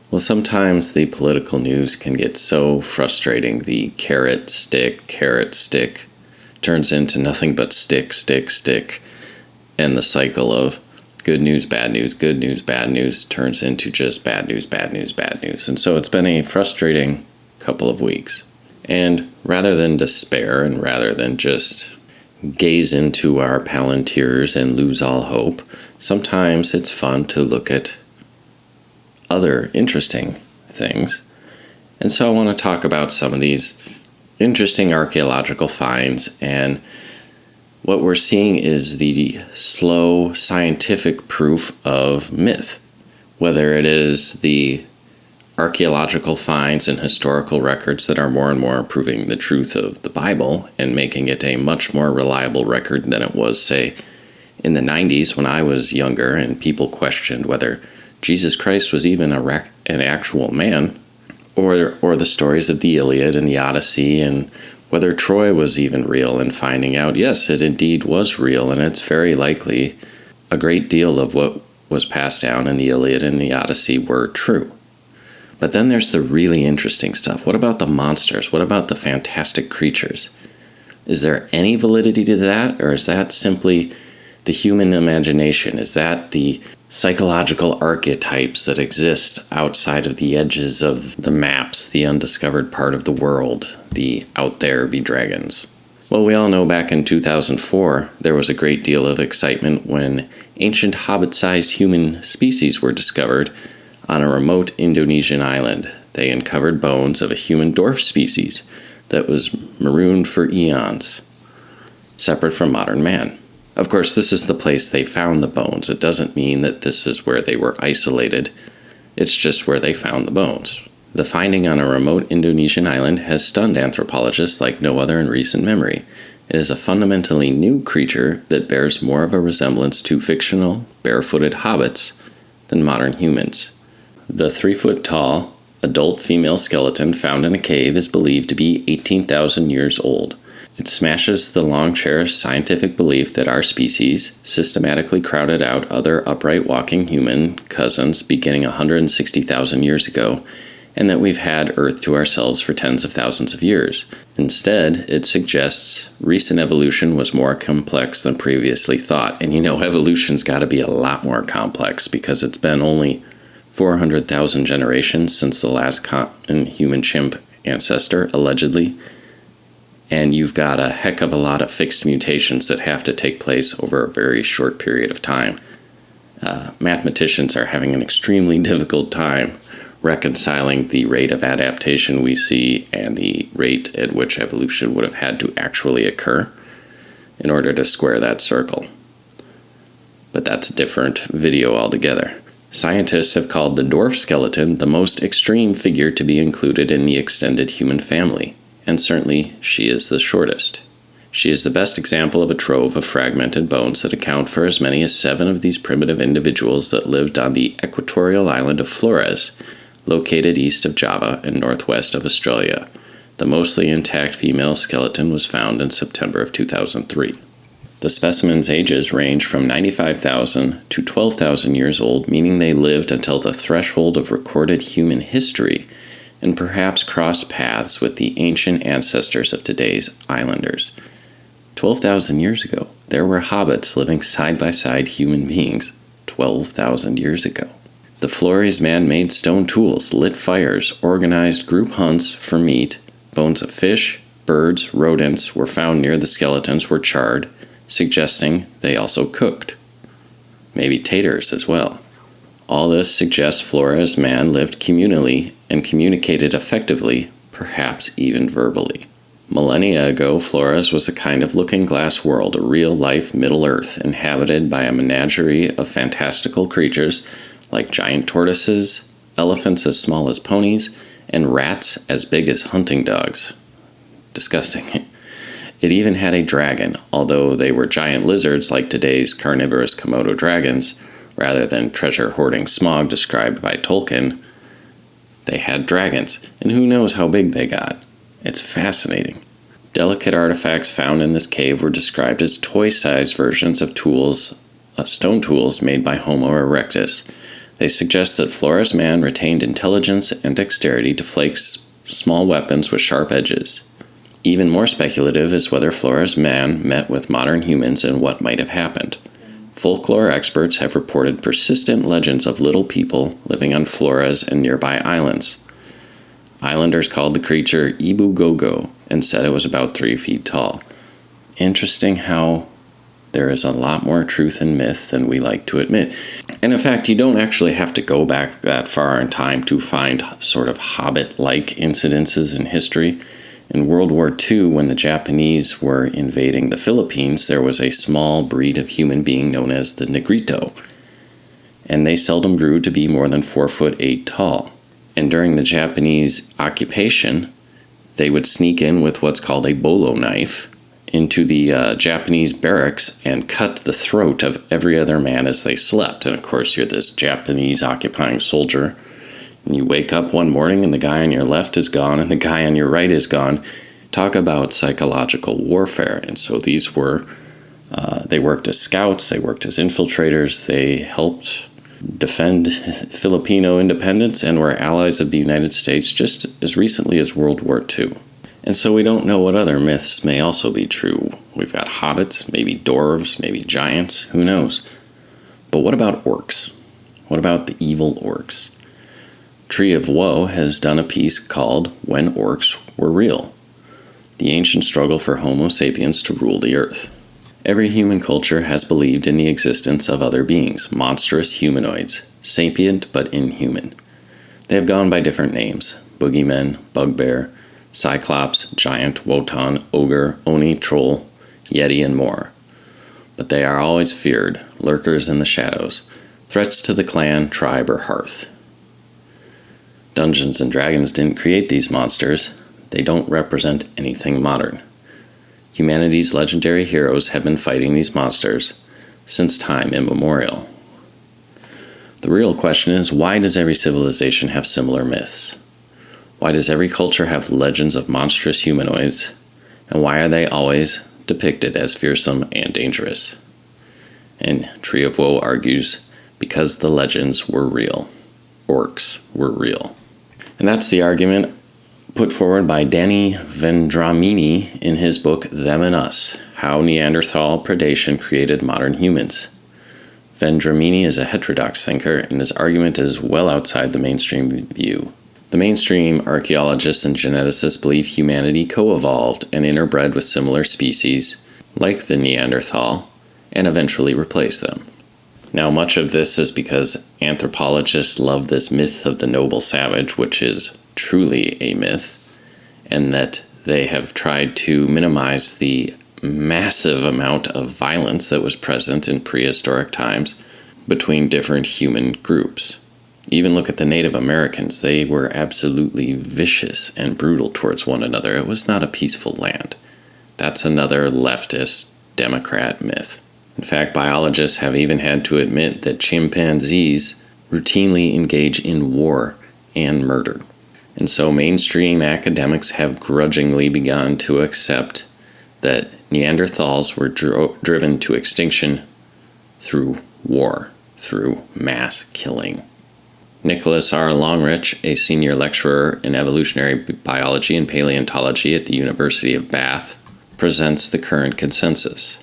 Well, sometimes the political news can get so frustrating. The carrot, stick, turns into nothing but stick, stick, stick. And the cycle of good news, bad news, good news, bad news turns into just bad news, bad news, bad news. And so it's been a frustrating couple of weeks. And rather than despair and rather than just gaze into our palantirs and lose all hope, sometimes it's fun to look at other interesting things. And so I want to talk about some of these interesting archaeological finds, and what we're seeing is the slow scientific proof of myth, whether it is the archaeological finds and historical records that are more and more proving the truth of the Bible and making it a much more reliable record than it was, say, in the 90s when I was younger and people questioned whether Jesus Christ was even an actual man, or the stories of the Iliad and the Odyssey, and whether Troy was even real, and finding out, yes, it indeed was real, and it's very likely a great deal of what was passed down in the Iliad and the Odyssey were true. But then there's the really interesting stuff. What about the monsters? What about the fantastic creatures? Is there any validity to that, or is that simply the human imagination? Is that the psychological archetypes that exist outside of the edges of the maps, the undiscovered part of the world, the out there be dragons? Well, we all know back in 2004, there was a great deal of excitement when ancient hobbit-sized human species were discovered on a remote Indonesian island. They uncovered bones of a human dwarf species that was marooned for eons, separate from modern man. Of course, this is the place they found the bones. It doesn't mean that this is where they were isolated. It's just where they found the bones. The finding on a remote Indonesian island has stunned anthropologists like no other in recent memory. It is a fundamentally new creature that bears more of a resemblance to fictional, barefooted hobbits than modern humans. The 3-foot-tall, adult female skeleton found in a cave is believed to be 18,000 years old. It smashes the long-cherished scientific belief that our species systematically crowded out other upright walking human cousins beginning 160,000 years ago, and that we've had Earth to ourselves for tens of thousands of years. Instead, it suggests recent evolution was more complex than previously thought. And evolution's got to be a lot more complex because it's been only 400,000 generations since the last common human-chimp ancestor, allegedly. And you've got a heck of a lot of fixed mutations that have to take place over a very short period of time. Mathematicians are having an extremely difficult time reconciling the rate of adaptation we see and the rate at which evolution would have had to actually occur in order to square that circle. But that's a different video altogether. Scientists have called the dwarf skeleton the most extreme figure to be included in the extended human family. And certainly she is the shortest. She is the best example of a trove of fragmented bones that account for as many as 7 of these primitive individuals that lived on the equatorial island of Flores, located east of Java and northwest of Australia. The mostly intact female skeleton was found in September of 2003. The specimen's ages range from 95,000 to 12,000 years old, meaning they lived until the threshold of recorded human history and perhaps crossed paths with the ancient ancestors of today's islanders. 12,000 years ago, there were hobbits living side by side human beings 12,000 years ago. The Flores man-made stone tools, lit fires, organized group hunts for meat, bones of fish, birds, rodents were found near the skeletons were charred, suggesting they also cooked. Maybe taters as well. All this suggests Flores man lived communally and communicated effectively, perhaps even verbally. Millennia ago, Flores was a kind of looking-glass world, a real-life Middle Earth, inhabited by a menagerie of fantastical creatures like giant tortoises, elephants as small as ponies, and rats as big as hunting dogs. Disgusting. It even had a dragon, although they were giant lizards like today's carnivorous Komodo dragons, rather than treasure-hoarding Smaug described by Tolkien. They had dragons, and who knows how big they got. It's fascinating. Delicate artifacts found in this cave were described as toy-sized versions of tools, stone tools made by Homo erectus. They suggest that Flores man retained intelligence and dexterity to flake small weapons with sharp edges. Even more speculative is whether Flores man met with modern humans and what might have happened. Folklore experts have reported persistent legends of little people living on Flores and nearby islands. Islanders called the creature Ibu Gogo and said it was about 3 feet tall. Interesting how there is a lot more truth in myth than we like to admit. And in fact, you don't actually have to go back that far in time to find sort of hobbit-like incidences in history. In World War II, when the Japanese were invading the Philippines, there was a small breed of human being known as the Negrito, and they seldom grew to be more than 4'8" tall. And during the Japanese occupation, they would sneak in with what's called a bolo knife into the Japanese barracks and cut the throat of every other man as they slept. And of course, you're this Japanese occupying soldier, and you wake up one morning and the guy on your left is gone and the guy on your right is gone. Talk about psychological warfare. And so these were, they worked as scouts, they worked as infiltrators, they helped defend Filipino independence and were allies of the United States just as recently as World War II. And so we don't know what other myths may also be true. We've got hobbits, maybe dwarves, maybe giants, who knows? But what about orcs? What about the evil orcs? Tree of Woe has done a piece called When Orcs Were Real, the ancient struggle for Homo sapiens to rule the earth. Every human culture has believed in the existence of other beings, monstrous humanoids, sapient but inhuman. They have gone by different names: boogeymen, bugbear, cyclopes, giant, wotan, ogre, oni, troll, yeti, and more. But they are always feared, lurkers in the shadows, threats to the clan, tribe, or hearth. Dungeons and Dragons didn't create these monsters. They don't represent anything modern. Humanity's legendary heroes have been fighting these monsters since time immemorial. The real question is, why does every civilization have similar myths? Why does every culture have legends of monstrous humanoids? And why are they always depicted as fearsome and dangerous? And Tree of Woe argues, because the legends were real. Orcs were real. And that's the argument put forward by Danny Vendramini in his book Them and Us: How Neanderthal Predation Created Modern Humans. Vendramini is a heterodox thinker, and his argument is well outside the mainstream view. The mainstream archaeologists and geneticists believe humanity co-evolved and interbred with similar species, like the Neanderthal, and eventually replaced them. Now, much of this is because anthropologists love this myth of the noble savage, which is truly a myth, and that they have tried to minimize the massive amount of violence that was present in prehistoric times between different human groups. Even look at the Native Americans. They were absolutely vicious and brutal towards one another. It was not a peaceful land. That's another leftist Democrat myth. In fact, biologists have even had to admit that chimpanzees routinely engage in war and murder. And so mainstream academics have grudgingly begun to accept that Neanderthals were driven to extinction through war, through mass killing. Nicholas R. Longrich, a senior lecturer in evolutionary biology and paleontology at the University of Bath, presents the current consensus.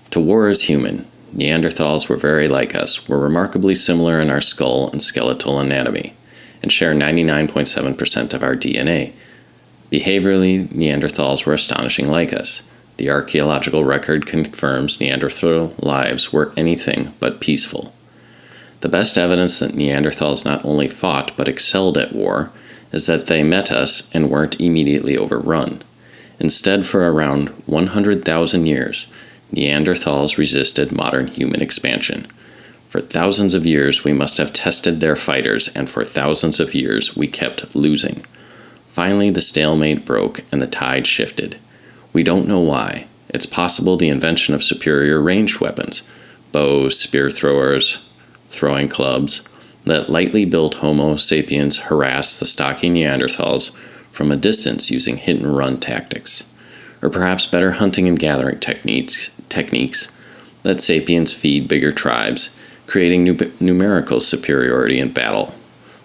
To war is human. Neanderthals were very like us, were remarkably similar in our skull and skeletal anatomy, and share 99.7% of our DNA. Behaviorally, Neanderthals were astonishing like us. The archaeological record confirms Neanderthal lives were anything but peaceful. The best evidence that Neanderthals not only fought but excelled at war is that they met us and weren't immediately overrun. Instead, for around 100,000 years, Neanderthals resisted modern human expansion. For thousands of years, we must have tested their fighters, and for thousands of years, we kept losing. Finally, the stalemate broke and the tide shifted. We don't know why. It's possible the invention of superior ranged weapons, bows, spear throwers, throwing clubs, let lightly built Homo sapiens harass the stocky Neanderthals from a distance using hit-and-run tactics. Or perhaps better hunting and gathering techniques let sapiens feed bigger tribes, creating numerical superiority in battle.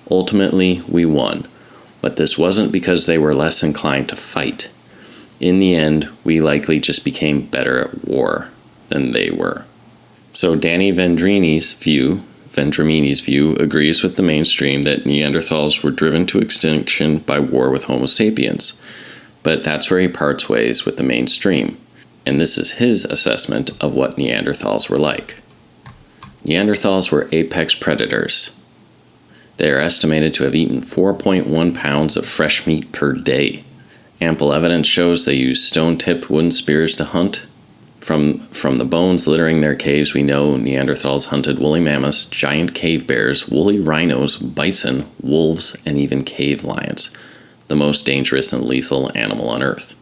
Ultimately, we won, but this wasn't because they were less inclined to fight. In the end, we likely just became better at war than they were. So Danny Vendramini's view agrees with the mainstream that Neanderthals were driven to extinction by war with Homo sapiens, but that's where he parts ways with the mainstream, and this is his assessment of what Neanderthals were like. Neanderthals were apex predators. They are estimated to have eaten 4.1 pounds of fresh meat per day. Ample evidence shows they used stone-tipped wooden spears to hunt. From the bones littering their caves, we know Neanderthals hunted woolly mammoths, giant cave bears, woolly rhinos, bison, wolves, and even cave lions, the most dangerous and lethal animal on Earth.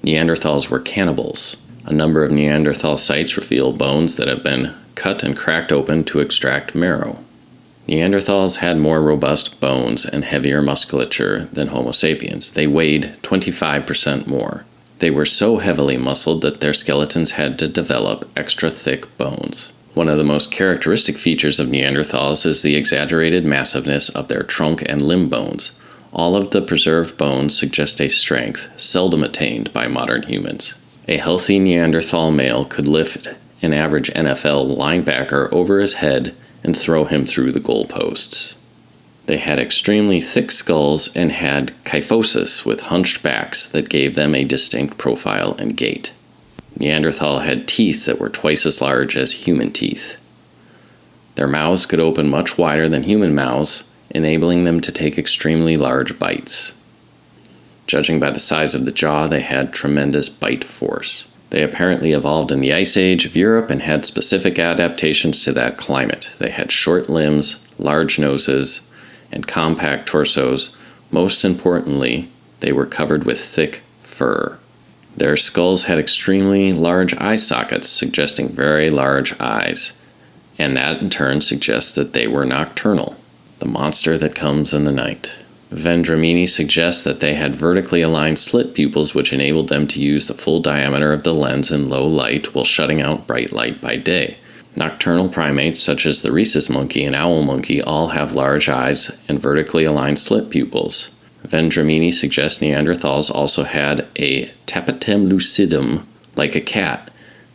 Neanderthals were cannibals. A number of Neanderthal sites reveal bones that have been cut and cracked open to extract marrow. Neanderthals had more robust bones and heavier musculature than Homo sapiens. They weighed 25% more. They were so heavily muscled that their skeletons had to develop extra thick bones. One of the most characteristic features of Neanderthals is the exaggerated massiveness of their trunk and limb bones. All of the preserved bones suggest a strength seldom attained by modern humans. A healthy Neanderthal male could lift an average NFL linebacker over his head and throw him through the goalposts. They had extremely thick skulls and had kyphosis with hunched backs that gave them a distinct profile and gait. Neanderthal had teeth that were twice as large as human teeth. Their mouths could open much wider than human mouths, enabling them to take extremely large bites. Judging by the size of the jaw, they had tremendous bite force. They apparently evolved in the Ice Age of Europe and had specific adaptations to that climate. They had short limbs, large noses, and compact torsos. Most importantly, they were covered with thick fur. Their skulls had extremely large eye sockets, suggesting very large eyes, and that in turn suggests that they were nocturnal, the monster that comes in the night. Vendramini suggests that they had vertically aligned slit pupils which enabled them to use the full diameter of the lens in low light while shutting out bright light by day. Nocturnal primates such as the rhesus monkey and owl monkey all have large eyes and vertically aligned slit pupils. Vendramini suggests Neanderthals also had a tapetum lucidum, like a cat,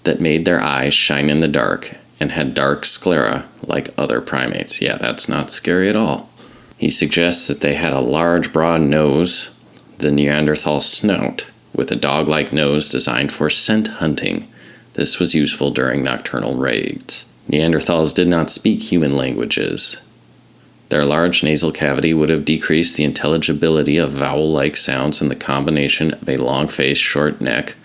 that made their eyes shine in the dark and had dark sclera like other primates. Yeah, that's not scary at all. He suggests that they had a large, broad nose, the Neanderthal snout, with a dog-like nose designed for scent hunting. This was useful during nocturnal raids. Neanderthals did not speak human languages. Their large nasal cavity would have decreased the intelligibility of vowel-like sounds, and the combination of a long face, short neck,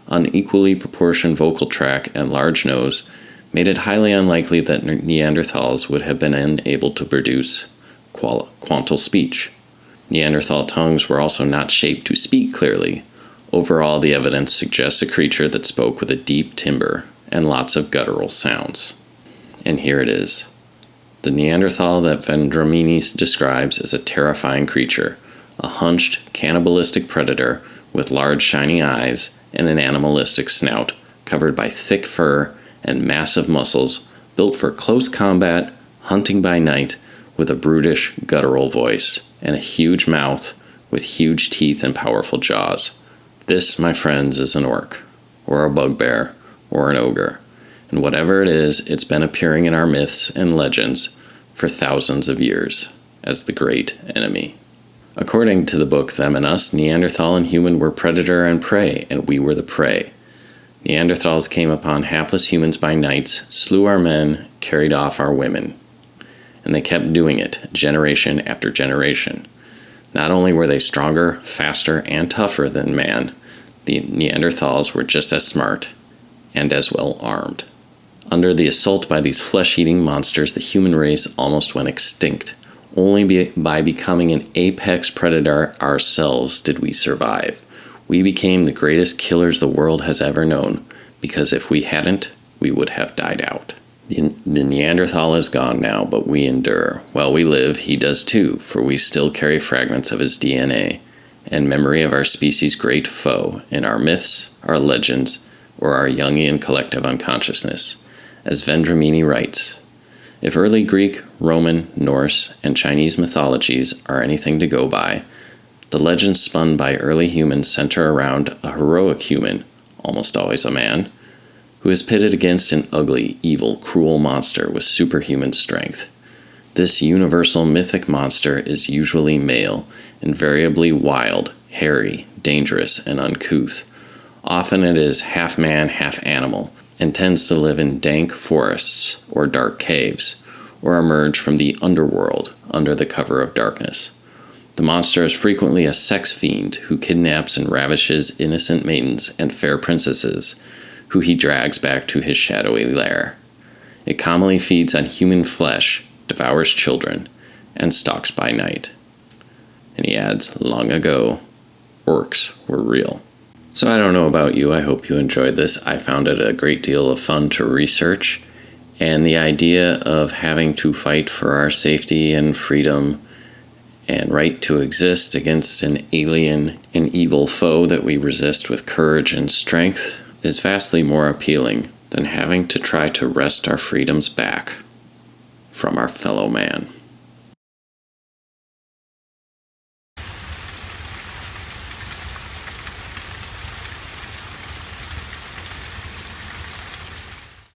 unequally proportioned vocal tract, and large nose made it highly unlikely that Neanderthals would have been unable to produce quantal speech. Neanderthal tongues were also not shaped to speak clearly. Overall, the evidence suggests a creature that spoke with a deep timbre and lots of guttural sounds. And here it is. The Neanderthal that Vendramini describes as a terrifying creature, a hunched, cannibalistic predator with large shiny eyes and an animalistic snout, covered by thick fur and massive muscles, built for close combat, hunting by night, with a brutish, guttural voice, and a huge mouth with huge teeth and powerful jaws. This, my friends, is an orc, or a bugbear, or an ogre. And whatever it is, it's been appearing in our myths and legends for thousands of years as the great enemy. According to the book Them and Us, Neanderthal and human were predator and prey, and we were the prey. Neanderthals came upon hapless humans by nights, slew our men, carried off our women. And they kept doing it, generation after generation. Not only were they stronger, faster, and tougher than man, the Neanderthals were just as smart and as well armed. Under the assault by these flesh-eating monsters, the human race almost went extinct. Only by becoming an apex predator ourselves did we survive. We became the greatest killers the world has ever known, because if we hadn't, we would have died out. The Neanderthal is gone now, but we endure. While we live, he does too, for we still carry fragments of his DNA and memory of our species' great foe in our myths, our legends, or our Jungian collective unconsciousness. As Vendramini writes, If early Greek, Roman, Norse, and Chinese mythologies are anything to go by, the legends spun by early humans center around a heroic human, almost always a man, who is pitted against an ugly, evil, cruel monster with superhuman strength. This universal mythic monster is usually male, invariably wild, hairy, dangerous, and uncouth. Often it is half man, half animal, and tends to live in dank forests or dark caves, or emerge from the underworld under the cover of darkness. The monster is frequently a sex fiend who kidnaps and ravishes innocent maidens and fair princesses, who he drags back to his shadowy lair. It commonly feeds on human flesh, devours children, and stalks by night. And he adds, long ago, orcs were real. So I don't know about you, I hope you enjoyed this. I found it a great deal of fun to research, and the idea of having to fight for our safety and freedom and right to exist against an alien and evil foe that we resist with courage and strength is vastly more appealing than having to try to wrest our freedoms back from our fellow man.